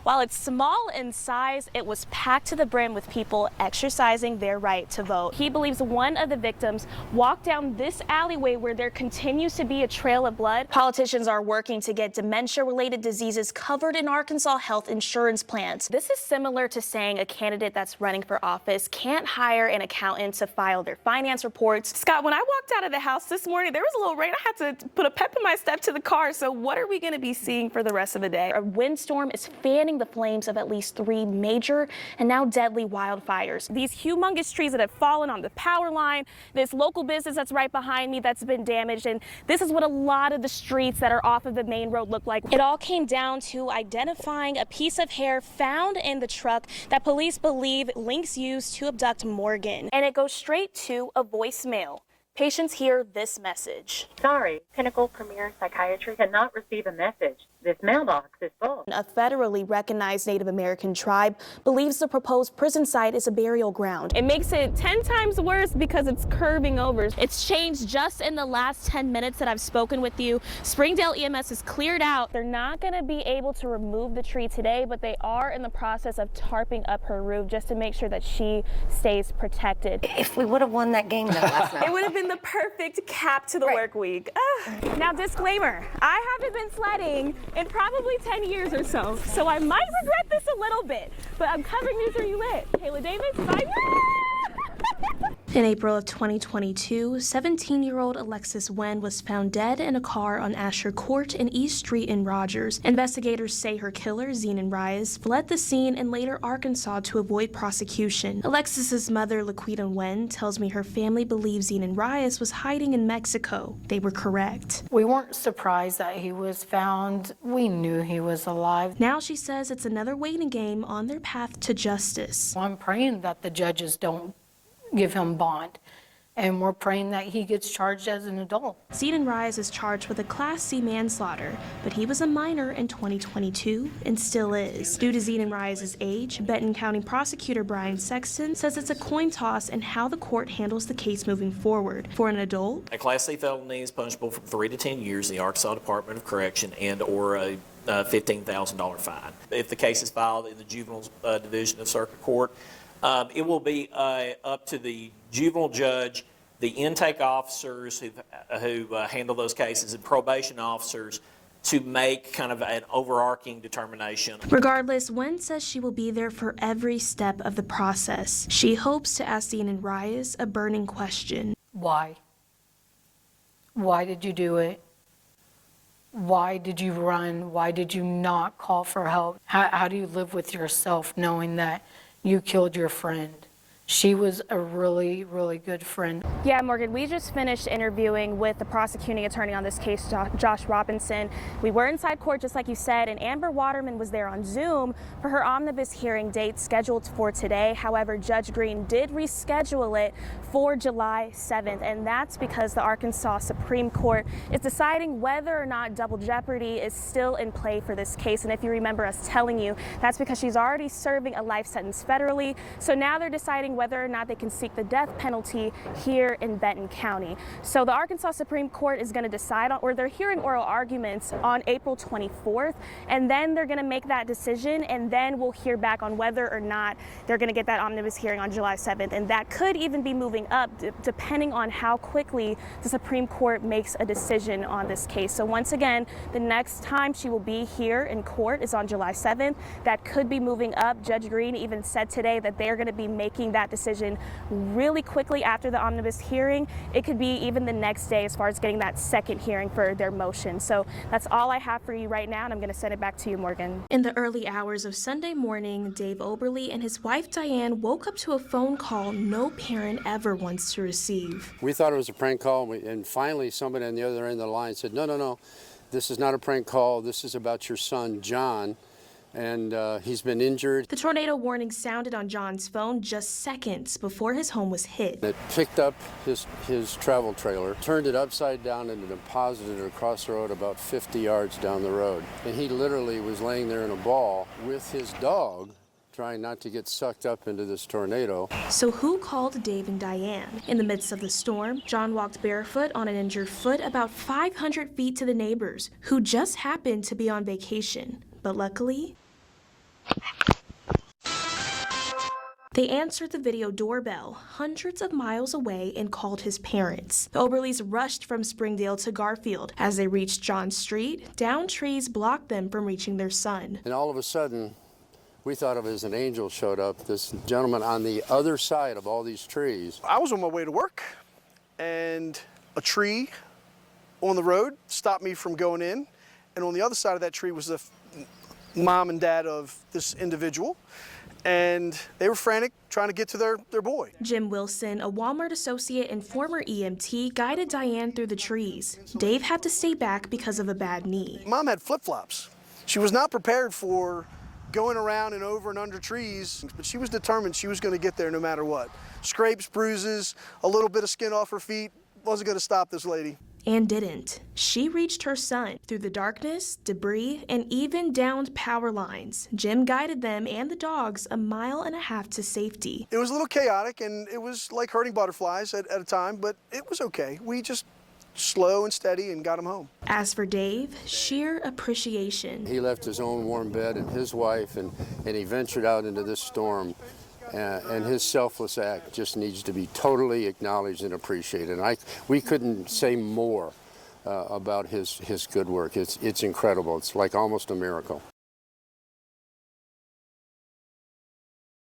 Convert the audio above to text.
While it's small in size, it was packed to the brim with people exercising their right to vote. He believes one of the victims walked down this alleyway where there continues to be a trail of blood. Politicians are working to get dementia-related diseases covered in Arkansas health insurance plans. This is similar to saying a candidate that's running for office can't hire an accountant to file their finance reports. Scott, when I walked out of the house this morning, there was a little rain. I had to put a pep in my step to the car. So what are we going to be seeing for the rest of the day? A windstorm is fanning the flames of at least 3 major and now deadly wildfires. These humongous trees that have fallen on the power line, this local business that's right behind me that's been damaged, and this is what a lot of the streets that are off of the main road look like. It all came down to identifying a piece of hair found in the truck that police believe Lynx used to abduct Morgan. And it goes straight to a voicemail. Patients hear this message. Sorry, Pinnacle Premier Psychiatry cannot receive a message. This mailbox is full. A federally recognized Native American tribe believes the proposed prison site is a burial ground. It makes it 10 times worse because it's curving over. It's changed just in the last 10 minutes that I've spoken with you. Springdale EMS is cleared out. They're not going to be able to remove the tree today, but they are in the process of tarping up her roof just to make sure that she stays protected. If we would have won that game though last night. It would have been the perfect cap to the work week. Now, disclaimer, I haven't been sledding in probably 10 years or so, so I might regret this a little bit, but I'm covering News Where You Lit. Kayla Davis, bye. In April of 2022, 17-year-old Alexis Wen was found dead in a car on Asher Court and East Street in Rogers. Investigators say her killer, Zenon Reyes, fled the scene in later Arkansas to avoid prosecution. Alexis's mother, Laquita Wen, tells me her family believes Zenon Reyes was hiding in Mexico. They were correct. We weren't surprised that he was found. We knew he was alive. Now she says it's another waiting game on their path to justice. I'm praying that the judges don't give him bond, and we're praying that he gets charged as an adult. Zenon Reyes is charged with a Class C manslaughter, but he was a minor in 2022 and still is. Due to Zenon Reyes' age, Benton County Prosecutor Brian Sexton says it's a coin toss in how the court handles the case moving forward. For an adult, a Class C felony is punishable from 3 to 10 years in the Arkansas Department of Correction and or a $15,000 fine. If the case is filed in the juvenile division of circuit court, it will be up to the juvenile judge, the intake officers who handle those cases, and probation officers to make kind of an overarching determination. Regardless, Wen says she will be there for every step of the process. She hopes to ask Zenon Reyes a burning question. Why? Why did you do it? Why did you run? Why did you not call for help? How do you live with yourself knowing that you killed your friend? She was a really, really good friend. Yeah, Morgan, we just finished interviewing with the prosecuting attorney on this case, Josh Robinson. We were inside court, just like you said, and Amber Waterman was there on Zoom for her omnibus hearing date scheduled for today. However, Judge Green did reschedule it for July 7th, and that's because the Arkansas Supreme Court is deciding whether or not double jeopardy is still in play for this case. And if you remember us telling you, that's because she's already serving a life sentence federally. So now they're deciding whether or not they can seek the death penalty here in Benton County. So the Arkansas Supreme Court is going to decide on, or they're hearing oral arguments on April 24th, and then they're going to make that decision, and then we'll hear back on whether or not they're going to get that omnibus hearing on July 7th. And that could even be moving up depending on how quickly the Supreme Court makes a decision on this case. So once again, the next time she will be here in court is on July 7th. That could be moving up. Judge Green even said today that they're going to be making that decision really quickly after the omnibus hearing. It could be even the next day as far as getting that second hearing for their motion. So that's all I have for you right now, and I'm going to send it back to you, Morgan. In the early hours of Sunday morning, Dave Oberly and his wife Diane woke up to a phone call no parent ever wants to receive. We thought it was a prank call, and finally somebody on the other end of the line said, no, this is not a prank call. This is about your son, John. And he's been injured. The tornado warning sounded on John's phone just seconds before his home was hit. It picked up his travel trailer, turned it upside down, and deposited it across the road about 50 yards down the road. And he literally was laying there in a ball with his dog, trying not to get sucked up into this tornado. So who called Dave and Diane? In the midst of the storm, John walked barefoot on an injured foot about 500 feet to the neighbors, who just happened to be on vacation. But luckily, They answered the video doorbell hundreds of miles away and called his parents. The Oberles rushed from Springdale to Garfield. As they reached John Street, downed trees blocked them from reaching their son. And all of a sudden, we thought of it as an angel showed up, this gentleman on the other side of all these trees. I was on my way to work, and a tree on the road stopped me from going in. And on the other side of that tree was the mom and dad of this individual. And they were frantic, trying to get to their boy. Jim Wilson, a Walmart associate and former EMT, guided Diane through the trees. Dave had to stay back because of a bad knee. Mom had flip-flops. She was not prepared for going around and over and under trees, but she was determined she was going to get there no matter what. Scrapes, bruises, a little bit of skin off her feet wasn't going to stop this lady. And didn't. She reached her son through the darkness, debris, and even downed power lines. Jim guided them and the dogs a mile and a half to safety. It was a little chaotic, and it was like herding butterflies at a time, but it was okay. We just slow and steady and got him home. As for Dave, sheer appreciation. He left his own warm bed and his wife, and he ventured out into this storm. And his selfless act just needs to be totally acknowledged and appreciated. And we couldn't say more about his good work. It's incredible. It's like almost a miracle.